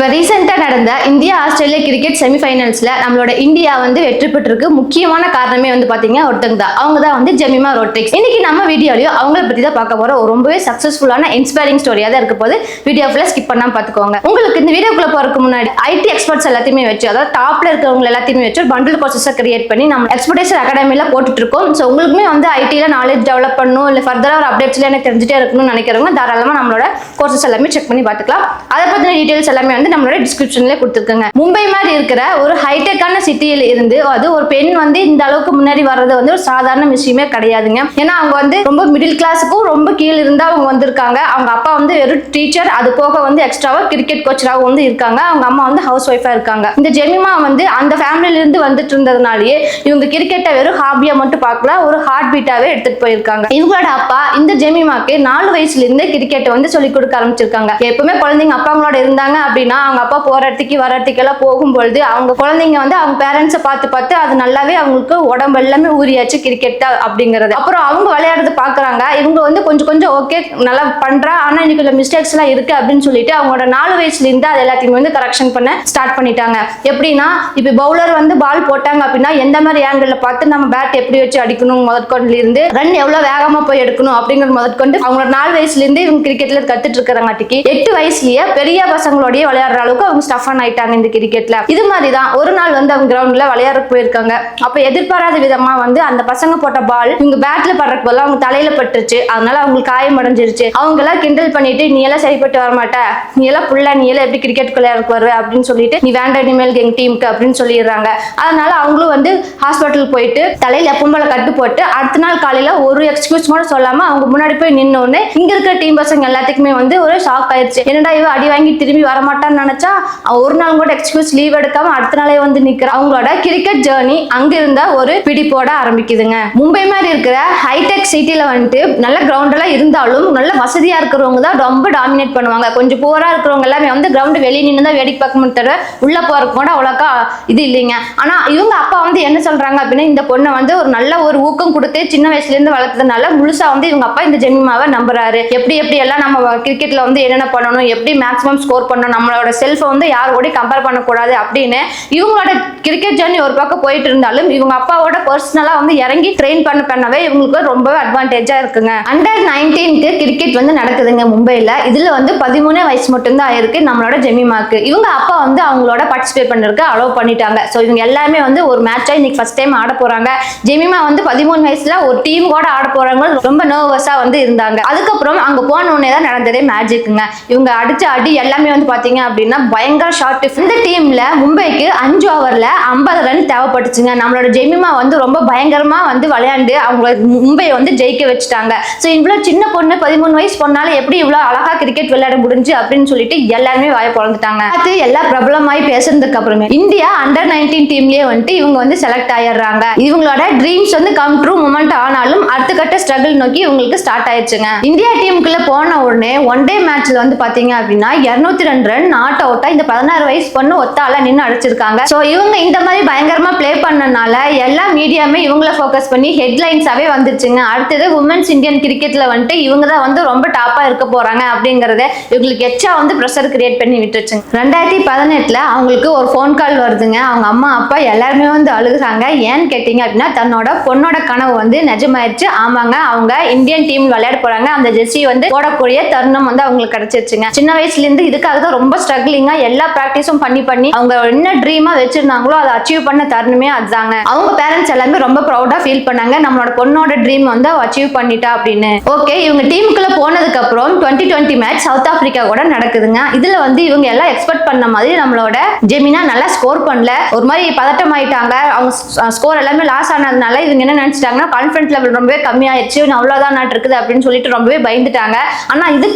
இப்போ ரீசெண்டாக நடந்த இந்தியா ஆஸ்திரேலியா கிரிக்கெட் செமிஃபைனல்ஸில் நம்மளோட இந்தியா வந்து வெற்றி பெற்றிருக்கு. முக்கியமான காரணமே வந்து பார்த்தீங்கன்னா ஒருத்தங்க தான், அவங்க தான் வந்து ஜெமிமா ரோட்ரிக்ஸ். இன்னைக்கு நம்ம வீடியோலையும் அவங்கள பற்றி தான் பார்க்க போகிறோம். ரொம்பவே சக்ஸஸ்ஃபுல்லான இன்ஸ்பைரிங் ஸ்டோரியாக தான் இருக்க போது. வீடியோ ஃபுல்லாக ஸ்கிப் பண்ணாமல் பார்த்துக்கோங்க. உங்களுக்கு இந்த வீடியோக்குள்ளே போகிறதுக்கு முன்னாடி ஐடி எக்ஸ்பர்ட்ஸ் எல்லாத்தையுமே வச்சு, அதாவது டாப்ல இருக்கிறவங்க எல்லாத்தையுமே வச்சு பண்டில் கோர்சஸை கிரியேட் பண்ணி நம்ம எக்ஸ்பர்டைசர் அகாடமியில் போட்டுட்டு இருக்கோம். ஸோ உங்களுக்குமே வந்து ஐடியில் நாலேஜ் டெவலப் பண்ணணும், இல்லை ஃபர்தராக ஒரு அப்டேட்ஸ்ல எனக்கு தெரிஞ்சுட்டே இருக்கணும்னு நினைக்கிறவங்க தாராளமாக நம்மளோட கோர்சஸ் எல்லாமே செக் பண்ணி பார்த்துக்கலாம். அதை பற்றின டீடைல்ஸ் எல்லாமே வந்து நம்மளோட டிஸ்கிரிப்ஷன்ல கொடுத்துருக்காங்க. மும்பை மாதிரி இருக்கிற ஒரு ஹைடெக்கான சிட்டியில இருந்து அது ஒரு பெண் வந்து இந்த அளவுக்கு முன்னாடி வர்றது வந்து ஒரு சாதாரண விஷயமே கிடையாதுங்க. ஏன்னா அவங்க வந்து ரொம்ப மிடில் கிளாஸுக்கும் ரொம்ப கீழே இருந்தா அவங்க வந்திருக்காங்க. அவங்க அப்பா வந்து வெறும் டீச்சர், அது போக வந்து எக்ஸ்ட்ராவா கிரிக்கெட் கோச்சராகவும் வந்து இருக்காங்க. அவங்க அம்மா வந்து ஹவுஸ் ஒய்ஃபா இருக்காங்க. இந்த ஜெமிமா வந்து அந்த ஃபேமிலில இருந்து வந்துட்டு இருந்ததுனாலேயே இவங்க கிரிக்கெட்டை வெறும் ஹாபியா மட்டும் பார்க்கல, ஒரு ஹார்ட் பீட்டாவே எடுத்துட்டு போயிருக்காங்க. இவங்களோட அப்பா இந்த ஜெமிமாக்கு 4 வயசுல இருந்தே கிரிக்கெட்டை வந்து சொல்லி கொடுக்க ஆரம்பிச்சிருக்காங்க. எப்பவுமே குழந்தைங்க அப்பாங்களோட இருந்தாங்க அப்படின்னா அவங்க அப்பா போற இடத்துக்கு வர இடத்துக்கெல்லாம் போகும்பொழுது அவங்க குழந்தைங்க வந்து அவங்க பேரண்ட்ஸை பார்த்து அது நல்லாவே அவங்களுக்கு உடம்பு எல்லாமே ஊறியாச்சு கிரிக்கெட் அப்படிங்கிறது. அப்புறம் அவங்க விளையாடுறது பாக்குறாங்க. இவங்க வந்து கொஞ்சம் ஓகே நல்லா பண்றா, ஆனா இன்னைக்கு கொஞ்சம் மிஸ்டேக்ஸ் எல்லாம் இருக்கு அப்படின்னு சொல்லிட்டு அவங்களோட 4 வயசுல இருந்து அது எல்லாத்தையுமே வந்து கரெக்ஷன் பண்ண ஸ்டார்ட் பண்ணிட்டாங்க. எப்படின்னா இப்ப பவுலர் வந்து பால் போட்டாங்க அப்படின்னா எந்த மாதிரி ஆங்கிள் பார்த்து நம்ம பேட் எப்படி வச்சு அடிக்கணும் முதற்கொண்டுல இருந்து ரன் எவ்வளவு வேகமா போய் எடுக்கணும் அப்படிங்கிறது முதற்கொண்டு அவங்களோட 4 வயசுல இருந்து இவங்க கிரிக்கெட்ல கத்துட்டு இருக்கிறாங்காட்டிக்கு 8 வயசுலயே பெரிய பசங்களோடய விளையாடுற அளவுக்கு அவங்க ஸ்டஃப் ஆன் ஆயிட்டாங்க இந்த கிரிக்கெட்ல. இது மாதிரி தான் ஒரு நாள் வந்து அவங்க கிரவுண்ட்ல விளையாட போயிருக்காங்க. அப்ப எதிர்பாராத விதமா வந்து அந்த பசங்க போட்ட பால் இவங்க பேட்ல படுறதுக்கு பதிலா அவங்க தலையில பட்டுருச்சு. அதனால அவங்களுக்கு காயம் அடைஞ்சிருச்சு. அவங்க எல்லாம் கிண்டல் பண்ணிட்டு நீ எல்லாம் சரிப்பட்டு வரமாட்ட, நீ எல்லாம் புள்ள, நீ எல்லாம் எப்படி கிரிக்கெட் விளையாடுறதுக்கு வருவ அப்படின்னு சொல்லிட்டு நீ வேண்டாம் இனிமேல் எங்க டீமுக்கு அப்படின்னு சொல்லிடுறாங்க. அதனால அவங்களும் வந்து ஹாஸ்பிட்டல் போயிட்டு தலையில எப்பவும் போல கட்டு போட்டு அடுத்த நாள் காலையில ஒரு எக்ஸ்கியூஸ் கூட சொல்லாம அவங்க முன்னாடி போய் நின்ன உடனே இங்க இருக்கிற டீம் பசங்க எல்லாத்துக்குமே வந்து ஒரு ஷாக் ஆயிடுச்சு. என்னடா இவ அடி வாங்கி திரும்பி வரமாட்டான்னு நினைச்சா ஒரு நாள் கூட எக்ஸ்கியூஸ் லீவ் எடுக்காம அடுத்த நாளே வந்து நிக்கிற. அவங்களோட கிரிக்கெட் ஜேர்னி அங்க இருந்த ஒரு பிடிப்போட ஆரம்பிக்குதுங்க. மும்பை மாதிரி இருக்கிற ஹைடெக் சிட்டில வந்துட்டு நல்ல கிரவுண்ட் எல்லாம் இருந்தாலும் நல்ல வசதியா இருக்கிறவங்க தான் ரொம்ப டாமினேட் பண்ணுவாங்க. கொஞ்சம் போரா இருக்கிறவங்க எல்லாமே வந்து கிரவுண்ட் வெளியே நின்று தான் வேடிக்கை பார்க்க முடியாது, உள்ள போறதுக்கு கூட அவ்வளோக்கா இது இல்லைங்க. ஆனா இவங்க அப்பா வந்து என்ன சொல்றாங்க அப்படின்னா இந்த பொண்ணை வந்து ஒரு நல்ல ஒரு ஊக்கம் கொடுத்து சின்ன வயசுல இருந்து வளர்த்ததுனால முழுசா வந்து இவங்க அப்பா இந்த ஜெமிமாவை நம்புறாரு. எப்படி எல்லாம் நம்ம கிரிக்கெட்ல வந்து என்னென்ன பண்ணணும், எப்படி மேக்ஸிமம் ஸ்கோர் பண்ணணும், நம்மளோட செல்ஃபை வந்து யாரோட கம்பேர் பண்ணக்கூடாது அப்படின்னு இவங்களோட கிரிக்கெட் ஜர்னி ஒரு பக்கம் போயிட்டு இருந்தாலும் இவங்க அப்பாவோட பர்சனலா வந்து இறங்கி ட்ரெயின் பண்ணவே இவங்களுக்கு ரொம்பவே அட்வான்டேஜா இருக்குங்க. அண்டர் 19 கிரிக்கெட் வந்து நடக்குதுங்க மும்பைல. இதுல வந்து 13 வயசு மட்டும்தான் ஆயிருக்கு நம்மளோட ஜெமிமாக்கு. இவங்க அப்பா வந்து அவங்களோட பார்ட்டிசிபேட் பண்ணிருக்க அலோவ் பண்ணிட்டாங்க. ஸோ இவங்க எல்லாமே வந்து ஒரு மேட்சா இன்னைக்கு ஃபர்ஸ்ட் டைம் ஆட போறாங்க. ஜெமிமா வந்து 13 வயசுல ஒரு டீம் கூட ஆட போறாங்க. ரொம்ப நர்வஸா வந்து இருந்தாங்க. அதுக்கப்புறம் அங்க போன உடனே தான் நடந்ததே மேஜிக்குங்க. இவங்க அடிச்ச அடி எல்லாமே வந்து பாத்தீங்க அப்படின்னா பயங்கர ஷார்ட். இந்த டீம்ல மும்பைக்கு 5 ஓவர்ல 50 ரன் தேவைப்பட்டுச்சுங்க. நம்மளோட ஜெமிமா வந்து ரொம்ப பயங்கரமா வந்து விளையாண்டு அவங்க மும்பையை வந்து ஜெயிக்க வச்சுட்டாங்க. ஸோ இவ்வளவு சின்ன பொண்ணு 13 வயசு பொண்ணால எப்படி இவ்வளவு அழகா கிரிக்கெட் விளையாட முடிஞ்சு அப்படின்னு சொல்லிட்டு எல்லாருமே வாய பொழந்துட்டாங்க. அது எல்லா பிரபலமாய் பேசுறதுக்கு அப்புறமே இந்தியா அண்டர் 19 டீம்லயே வந்துட்டு இவங்க வந்து செலக்ட் ஆயிடுறாங்க. இவங்களோட ட்ரீம்ஸ் வந்து கம் ட்ரூ மூமெண்ட் ஆனாலும் அடுத்த கட்ட ஸ்ட்ரகிள் நோக்கி இவங்களுக்கு ஸ்டார்ட் ஆயிடுச்சுங்க. இந்தியா டீமுக்குள்ள போன உடனே ஒன் டே மேட்ச்ல வந்து பாத்தீங்க அப்படின்னா 202 ரன் நாட் அவுட்டா இந்த 16 வயசு பொண்ணு ஒத்தால நின்று அடிச்சிருக்காங்க. சோ இவங்க இந்த மாதிரி பயங்கரமா பிளே பண்ணனால எல்லா மீடியாமே இவங்கள ஃபோக்கஸ் பண்ணி ஹெட்லைன்ஸாவே வந்துருச்சுங்க. அடுத்தது உமன்ஸ் இந்தியன் கிரிக்கெட்ல வந்துட்டு இவங்க தான் வந்து ரொம்ப டாப்பா இருக்க போறாங்க அப்படிங்கறத இவங்களுக்கு எச்சா வந்து ப்ரெஷர் கிரியேட் பண்ணி விட்டுருச்சுங்க. 2018 அவங்களுக்கு ஒரு ஃபோன் கால் வருதுங்க. அவங்க அம்மா அப்பா எல்லாருமே வந்து அழுகுறாங்க. ஏன்னு கேட்டீங்க அப்படின்னா தன்னோட பொண்ணோட கனவு வந்து நிஜமாயிருச்சு. ஆமாங்க, அவங்க இந்தியன் டீம் விளையாட போறாங்க. அந்த ஜெர்சி வந்து போடக்கூடிய தருணம் வந்து அவங்களுக்கு கிடைச்சிருச்சுங்க. சின்ன வயசுல இருந்து இதுக்காக தான் ரொம்ப ஸ்ட்ரகிளிங்கா எல்லா பிராக்டிஸும் பண்ணி அவங்க என்ன ட்ரீமா வச்சிருந்தாங்களோ அதை அச்சீவ் பண்ண தருணமே அதுதாங்க. அவங்க பேரண்ட்ஸ் எல்லாமே ரொம்ப ப்ரௌடா ஃபீல் பண்ணாங்க. நம்மளோட பொண்ணோட ட்ரீம் வந்து அச்சீவ் பண்ணிட்டா அப்படின்னு. ஓகே, இவங்க டீமுக்குள்ள போனதுக்கு அப்புறம் 2020 மேட்ச் சவுத் ஆப்பிரிக்கா கூட நடக்குதுங்க. இதுல வந்து இவங்க எல்லாம் எக்ஸ்பெக்ட் பண்ண மாதிரி நம்மளோட ஜெமினா நல்லா ஸ்கோர் பண்ணல. ஒரு மாதிரி பதட்டம் ஆயிட்டாங்க. அவங்க ஸ்கோர் எல்லாமே லாஸ் ஆனதுனால இவங்க என்ன நினைச்சிட்டாங்கன்னா கான்ஃபிடன்ஸ் லெவல் ரொம்பவே கம்மியாயிருச்சு, அவ்வளவுதான் நாட்டு இருக்குது அப்படின்னு சொல்லிட்டு ரொம்பவே பயந்துட்டாங்க. ஆனா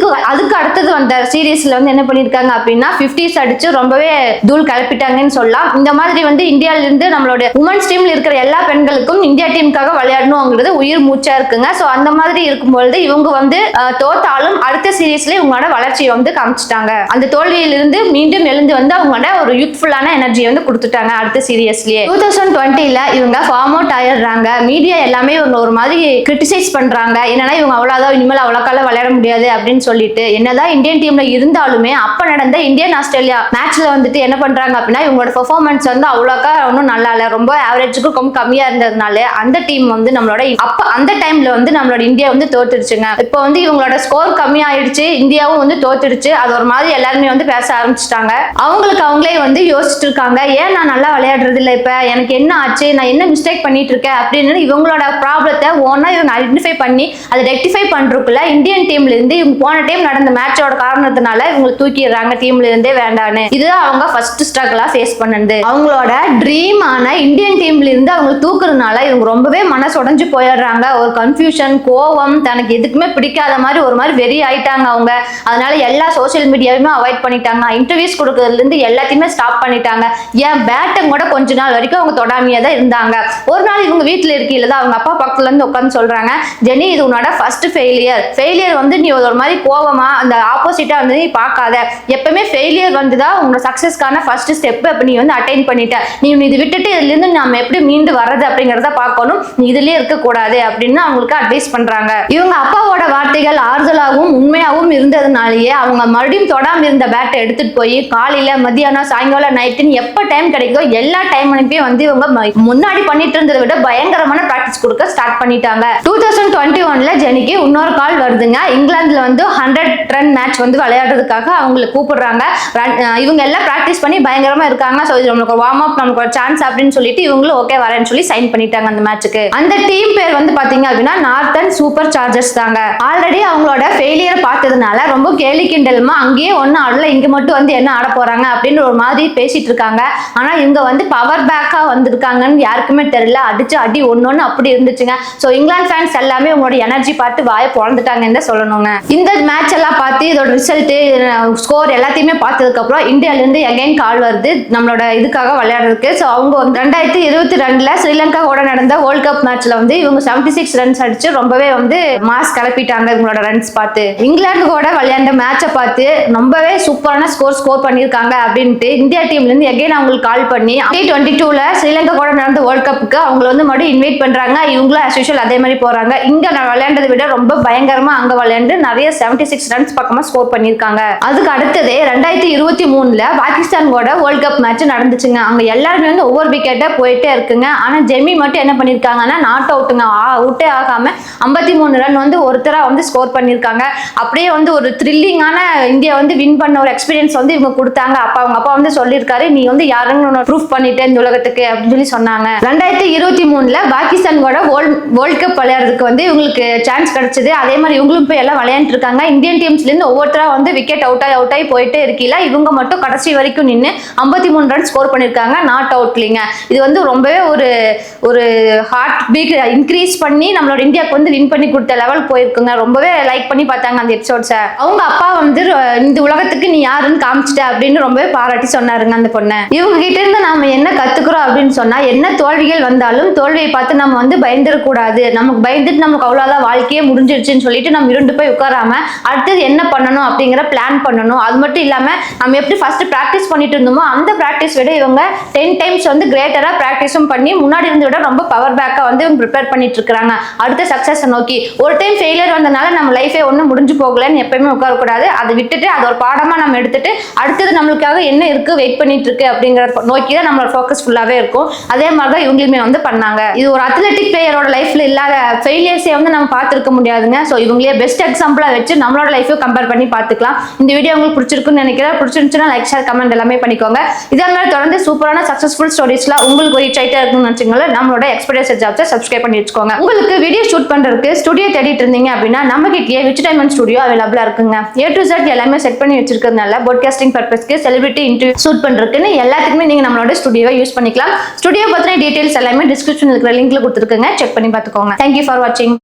அதுக்கு அடுத்தது வந்த சீரீஸ்ல வந்து என்ன பண்ணிருக்காங்க அப்படின்னா 50s அடிச்சு ரொம்பவே தூள் கிளப்பிட்டாங்கன்னு சொல்லலாம். இந்த மாதிரி வந்து இந்தியால இருந்து நம்மளோட உமன்ஸ் டீம்ல இருக்கிற எல்லா பெண்களுக்கும் இந்தியா டீமுக்காக விளையாடணும்ங்கிறது உயிர் மூச்சா இருக்குங்க. சோ அந்த மாதிரி இருக்கும்பொழுது இவங்க வந்து தோத்தாலும் அடுத்த சீரீஸ்ல இவங்களோட வளர்ச்சியை வந்து காமிச்சிட்டாங்க. அந்த தோல்வியிலிருந்து மீண்டும் எழுந்து வந்து அவங்களோட ஒரு யூத்ஃபுல்லான எனர்ஜியை வந்து கொடுத்துட்டாங்க அடுத்த சீரியஸ்லயே. 2020 இவங்க ஃபார்ம் அவுட் ஆயிடுறாங்க. மீடியா எல்லாமே இவங்க ஒரு மாதிரி கிரிட்டிசைஸ் பண்றாங்க. என்னன்னா இவங்க அவ்வளவுதான் இனிமேல் அவ்வளோக்கால விளையாட முடியாது அப்படின்னு சொல்லிட்டு. என்னதான் இந்தியன் டீம்ல இருந்தாலுமே அப்ப நடந்த இந்தியா இந்தியன் ஆஸ்திரேலியா மேட்ச்ல வந்துட்டு என்ன பண்றாங்க அப்படின்னா இவங்களோட பெர்ஃபார்மன்ஸ் வந்து அவ்வளோக்கா ஒன்றும் நல்லா இல்லை, ரொம்ப ஆவரேஜுக்கு ரொம்ப கம்மியா இருந்ததுனால அந்த டீம் வந்து நம்மளோட அப்ப அந்த டைம்ல வந்து நம்மளோட இந்தியா வந்து தோத்துடுச்சுங்க. இப்போ வந்து இவங்களோட ஸ்கோர் கம்மியாயிடுச்சு, இந்தியாவும் வந்து தோத்துடுச்சு. அது ஒரு மாதிரி எல்லாருமே வந்து பேச ஆரம்பிச்சுட்டாங்க. அவங்களுக்கு அவங்களே வந்து யோசிச்சுட்டு இருக்காங்க, ஏன் நான் நல்லா விளையாடுறது இல்லை, இப்ப எனக்கு என்ன ஆச்சு, நான் என்ன மிஸ்டேக் பண்ணிட்டு இருக்கேன் அப்படின்னு இவங்களோட ப்ராப்ளத்தை ஒன்னா இவங்க ஐடென்டிஃபை பண்ணி அதை ரெக்டிஃபை பண்றதுக்குள்ள இந்தியன் டீம்ல இருந்து இவங்க போன டைம் நடந்த மேட்சோட காரணத்தினால இவங்க தூக்கிடுறாங்க டீம்ல இருந்தே வேண்டான்னு. இதுதான் அவங்க ஃபர்ஸ்ட் ஸ்ட்ரகிளா ஃபேஸ் பண்ணது. அவங்களோட ட்ரீம் ஆன இந்தியன் டீம்ல இருந்து அவங்க தூக்குறதுனால இவங்க ரொம்பவே மனசு உடைஞ்சு போயிடுறாங்க. ஒரு கன்ஃபியூஷன், கோவம், தனக்கு எதுக்குமே பிடிக்காத மாதிரி ஒரு மாதிரி வெறி ஆயிட்டாங்க அவங்க. அதனால எல்லா சோசியல் மீடியாவுமே அவாய்ட் பண்ணிட்டாங்க, இன்டர்வியூஸ் கொடுக்கறதுல இருந்து எல்லாத்தையுமே ஸ்டாப் பண்ணிட்டாங்க. ஏன் பேட்டும் கூட கொஞ்ச நாள் வரைக்கும் அவங்க தொடாமையா தான் இருந்தாங்க. ஒரு நாள் இவங்க வீட்டுல இருக்கையில தான் அவங்க அப்பா பக்கத்துல இருந்து உட்காந்து சொல்றாங்க, ஜெனி இது உன்னோட ஃபர்ஸ்ட் ஃபெயிலியர் வந்து நீ ஒரு மாதிரி கோவமா அந்த ஆப்போசிட்டா வந்து நீ பார்க்காத, எப்பவுமே ஃபெயிலியர் வந்துதான் உங்களோட சக்சஸ்க்கான ஃபர்ஸ்ட் ஸ்டெப். அப்ப நீ வந்து அட்டைன் பண்ணிட்ட, நீ இது விட்டுட்டு இதுல இருந்து நம்ம எப்படி மீண்டு வர்றது அப்படிங்கறத பார்க்கணும், நீ இதுலயே இருக்க கூடாது அப்படின்னு அவங்களுக்கு அட்வைஸ் பண்றாங்க. இவங்க அப்பாவோட வார்த்தைகள் ஆறுதலாகவும் உண்மையாகவும் இருந்ததுனாலயே அவங்க மறுபடியும் தொடாம இருந்த பேட்டை எடுத்துட்டு போய் காலையில மத்தியானம் சாயங்காலம் நைட்டுன்னு எப்ப டைம் கிடைக்கோ எல்லா டைம் அனுப்பியும் வந்து இவங்க முன்னாடி பண்ணிட்டு இருந்ததை விட பயங்கரமான பிராக்டிஸ் கொடுக்க ஸ்டார்ட் பண்ணிட்டாங்க. 2021ல ஜெனிக்கு இன்னொரு கால் வருதுங்க. இங்கிலாந்துல வந்து 100 ரன் மேட்ச் வந்து விளையாடுறதுக்காக அவங்களை கூப்பிடுறாங்க. இவங்க எல்லாம் பிராக்டிஸ் பண்ணி பயங்கரமா இருக்காங்க. ஸோ இது நமக்கு வார்ம் அப், நமக்கு ஒரு சான்ஸ் அப்படின்னு சொல்லிட்டு இவங்களும் ஓகே வரேன்னு சொல்லி சைன் பண்ணிட்டாங்க அந்த மேட்சுக்கு. அந்த டீம் பேர் வந்து பாத்தீங்க அப்படின்னா நார்த்தன் சூப்பர் சார்ஜர்ஸ் தாங்க. ஆல்ரெடி அவங்களோட ஃபெயிலியர் பார்த்ததுனால ரொம்ப கேலி கிண்டலுமா அங்கேயே ஒன்னும் ஆடல, இங்க மட்டும் வந்து என்ன ஆட போறாங்க அப்படின்னு ஒரு மாதிரி பேசிட்டு இருக்காங்க. ஆனா இவங்க வந்து பவர் பேக்கா வந்திருக்காங்கன்னு யாருக்குமே தெரியல. அடிச்சு அடி ஒன்னொன்னு அப்படி இருந்துச்சுங்க. ஸோ இங்கிலாந்து ஃபேன்ஸ் எல்லாமே உங்களோட எனர்ஜி பார்த்து வாய பொழந்துட்டாங்கன்னு சொல்லணுங்க. இந்த மேட்ச் எல்லாம் பார்த்து இதோட ரிசல்ட், ஸ்கோர் எல்லாத்தையுமே பார்த்ததுக்கு அப்புறம் இந்தியால இருந்து அகைன் கால் வருது நம்மளோட இதுக்காக விளையாடுறதுக்கு. ஸோ அவங்க 2022ல ஸ்ரீலங்கா கூட நடந்த வேர்ல்ட் கப் மேட்ச்ல வந்து இவங்க 76 ரன்ஸ் அடிச்சு ரொம்பவே வந்து மாஸ் கிளப்பிட்டாங்க. இவங்களோட ரன்ஸ் பார்த்து இங்கிலாந்து கூட விளையாண்ட மேட்சை பார்த்து ரொம்பவே சூப்பரான ஸ்கோர் பண்ணிருக்காங்க அப்படின்ட்டு இந்தியா டீம்ல இருந்து அகைன் அவங்களுக்கு கால் பண்ணி 2022ல ஸ்ரீலங்கா கூட நடந்த வேர்ல்ட் கப்புக்கு அவங்களை வந்து மறுபடியும் இன்வைட் பண்றாங்க. இவங்களும் as usual அதே மாதிரி போறாங்க. இங்க விளையாண்டதை விட ரொம்ப பயங்கரமா அங்க விளையாண்டு நிறைய 76 ரன்ஸ் பக்கமா ஸ்கோர் பண்ணிருக்காங்க. அதுக்கு அடுத்ததே 2023ல பாகிஸ்தான் கூட வேர்ல்ட் கப் மேட்ச் நடந்துச்சுங்க. அங்க எல்லாருமே வந்து ஒவ்வொரு விக்கெட்டா போயிட்டே இருக்குங்க. ஆனா ஜெமி மட்டும் என்ன பண்ணிருக்காங்கன்னா நாட் அவுட்டுங்க, அவுட்டே ஆகாம 53 ரன் வந்து ஒருத்தரா வந்து ஸ்கோர் பண்ணிருக்காங்க. அப்படியே வந்து ஒரு த்ரில்லிங்கான இந்தியா வந்து வின் பண்ண ஒரு எக்ஸ்பீரியன்ஸ் வந்து இவங்க கொடுத்தாங்க. அவங்க அப்பா வந்து சொல்லியிருக்காரு, நீ வந்து யாருன்னு ப்ரூஃப் பண்ணிட்டு இந்த உலகத்துக்கு அப்படின்னு சொல்லி சொன்னாங்க. 2023ல பாகிஸ்தான் கூட வேர்ல்ட் கப் விளையாடுறதுக்கு வந்து இவங்களுக்கு சான்ஸ் கிடைச்சது. அதே மாதிரி இவங்களும் போய் எல்லாம் விளையாண்டு இருக்காங்க. இந்தியன் டீம்ஸ்ல இருந்து ஒவ்வொருத்தரா வந்து விக்கெட் அவுட் ஆகி போயிட்டே இருக்கீல, இவங்க மட்டும் கடைசி வரைக்கும் நின்று 53 ரன் ஸ்கோர் பண்ணிருக்காங்க, நாட் அவுட்லிங்க. இது வந்து ரொம்பவே ஒரு ஹார்ட் பீட் இன்க்ரீஸ் பண்ணி நம்மளோட இந்தியாவுக்கு வந்து வின் பண்ணி கொடுத்த லெவல் போயிருக்குங்க. ரொம்பவே லைக் பண்ணி பார்த்தாங்க அந்த எபிசோட்ஸை. அவங்க அப்பா வந்து இந்த உலகத்துக்கு நீ யாருன்னு காமிச்சிட்ட அப்படின்னு ரொம்பவே பாராட்டி சொன்னாருங்க அந்த பொண்ணை. இவங்க கிட்ட இருந்து நாம என்ன கத்துக்கிறோம் அப்படின்னு சொன்னா, என்ன தோல்விகள் வந்தாலும் தோல்வியை பார்த்து நம்ம வந்து பயந்துடக்கூடாது. நமக்கு பயந்துட்டு நமக்கு அவ்வளவுதான் வாழ்க்கையே முடிஞ்சிருச்சுன்னு சொல்லிட்டு நம்ம இருண்டு போய் உட்காராம அடுத்தது என்ன பண்ணணும் அப்படிங்கிற பிளான் பண்ணணும். அது மட்டும் இல்லாம நம்ம எப்படி ஃபர்ஸ்ட் பிராக்டிஸ் பண்ணிட்டு இருந்தோமோ அந்த பிராக்டிஸ் விட இவங்க 10 டைம்ஸ் வந்து கிரேட்டரா பிராக்டிஸும் பண்ணி முன்னாடி இருந்து விட ரொம்ப பவர் பேக்கா வந்து இவங்க ப்ரிப்பேர் பண்ணிட்டு இருக்காங்க அடுத்த சக்சஸ் நோக்கி. ஒரு டைம் ஃபெயிலியர் வந்தனால நம்ம லைஃபே ஒன்றும் முடிஞ்சு போகலன்னு எப்பயுமே உட்காரக்கூடாது. அதை விட்டுட்டு அது ஒரு பாடமா நம்ம எடுத்துட்டு அடுத்தது நம்மளுக்காக என்ன இருக்கு வெயிட் பண்ணிட்டு இருக்கு அப்படிங்கிற நோக்கி தான் நம்மளோட ஃபோக்கஸ் ஃபுல்லாவே இருக்கும். அதே மாதிரி தான் இவங்களுமே வந்து பண்ணாங்க. இது ஒரு அத்லெட்டிக் பிளேயரோட லைஃப்ல இல்லாத ஃபெயிலியர்ஸே வந்து நம்ம பார்த்துருக்க முடியாதுங்க. ஸோ இவங்களே பெஸ்ட் எக்ஸாம்பிளா வச்சு நம்மளோட லைஃபையும் கம்பேர் பண்ணி பார்த்துக்கலாம். இந்த வீடியோ உங்களுக்கு பிடிச்சிருக்குன்னு நினைக்கிறேன். பிடிச்சிருந்துச்சுன்னா லைக், ஷேர், கமெண்ட் எல்லாமே பண்ணிக்கோங்க. இதே மாதிரி தொடர்ந்து சூப்பரான சக்சஸ்ஃபுல் ஸ்டோரிஸ்லாம் உங்களுக்கு ரீச் ஆயிட்டே இருக்குன்னு நினைச்சீங்களா, நம்மளோட எக்ஸ்பீரியன்ஸ் ஜாப்ஸை சப்ஸ்கிரைப் பண்ணி வச்சுக்கோங்க. உங்களுக்கு வீடியோ ஷூட் பண்றதுக்கு ஸ்டுடியோ தேடிட்டு இருந்தீங்க அப்படின்னா நம்ம கிட்டே விச் டைமண்ட் ஸ்டுடியோ அவைலபிளா இருக்குங்க. A to Z எல்லாமே செட் பண்ணி வச்சிருக்கிறதுனால பாட்காஸ்டிங் பர்பஸ்க்கு, செலிபிரிட்டி இன்டர்வியூ ஷூட் பண்றதுக்குன்னு எல்லாத்துக்குமே நீங்க நம்மளோட ஸ்டுடியோவை யூஸ் பண்ணிக்கலாம். ஸ்டுடியோ பத்தின டீடைல்ஸ் எல்லாமே டிஸ்கிரிப்ஷன்ல இருக்கிற லிங்க்ல கொடுத்துருக்கேங்க, செக் பண்ணி பார்த்துக்கோங்க. Thank you for watching.